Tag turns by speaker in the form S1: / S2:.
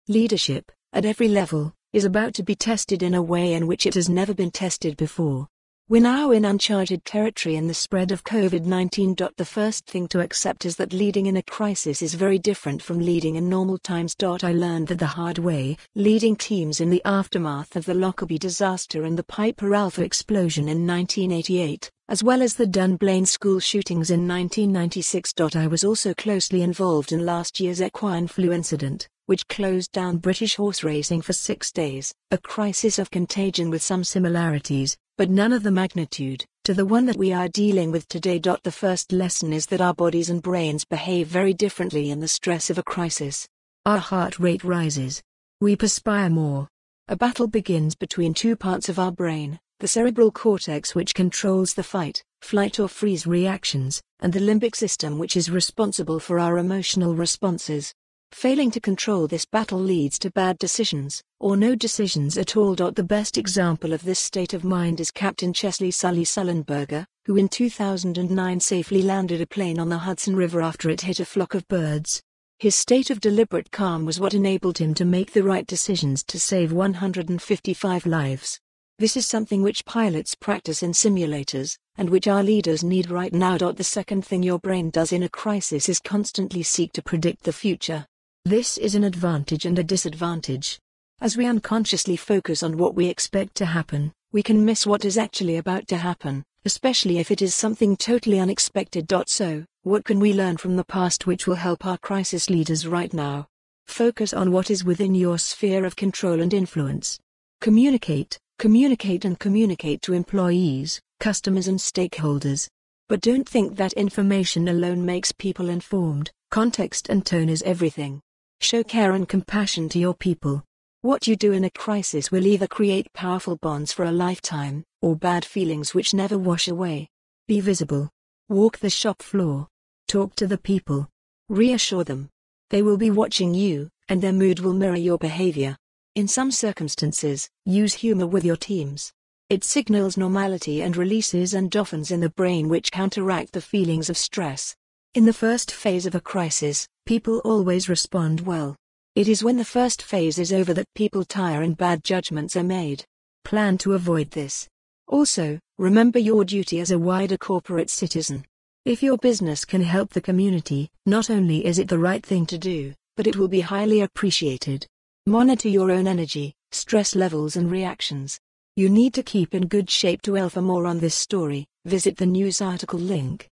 S1: Leadership, at every level, is about to be tested in a way in which it has never been tested before. We're now in uncharted territory in the spread of COVID-19. The first thing to accept is that leading in a crisis is very different from leading in normal times. I learned that the hard way, leading teams in the aftermath of the Lockerbie disaster and the Piper Alpha explosion in 1988, as well as the Dunblane school shootings in 1996. I was also closely involved in last year's equine flu incident, which closed down British horse racing for 6 days, a crisis of contagion with some similarities, but none of the magnitude, to the one that we are dealing with today. The first lesson is that our bodies and brains behave very differently in the stress of a crisis. Our heart rate rises. We perspire more. A battle begins between two parts of our brain, the cerebral cortex, which controls the fight, flight or freeze reactions, and the limbic system, which is responsible for our emotional responses. Failing to control this battle leads to bad decisions, or no decisions at all. The best example of this state of mind is Captain Chesley Sullenberger, who in 2009 safely landed a plane on the Hudson River after it hit a flock of birds. His state of deliberate calm was what enabled him to make the right decisions to save 155 lives. This is something which pilots practice in simulators, and which our leaders need right now. The second thing your brain does in a crisis is constantly seek to predict the future. This is an advantage and a disadvantage. As we unconsciously focus on what we expect to happen, we can miss what is actually about to happen, especially if it is something totally unexpected. So, what can we learn from the past which will help our crisis leaders right now? Focus on what is within your sphere of control and influence. Communicate to employees, customers and stakeholders. But don't think that information alone makes people informed. Context and tone is everything. Show care and compassion to your people. What you do in a crisis will either create powerful bonds for a lifetime, or bad feelings which never wash away. Be visible. Walk the shop floor. Talk to the people. Reassure them. They will be watching you, and their mood will mirror your behavior. In some circumstances, use humor with your teams. It signals normality and releases endorphins in the brain which counteract the feelings of stress. In the first phase of a crisis, people always respond well. It is when the first phase is over that people tire and bad judgments are made. Plan to avoid this. Also, remember your duty as a wider corporate citizen. If your business can help the community, not only is it the right thing to do, but it will be highly appreciated. Monitor your own energy, stress levels and reactions. You need to keep in good shape. For more on this story, visit the news article link.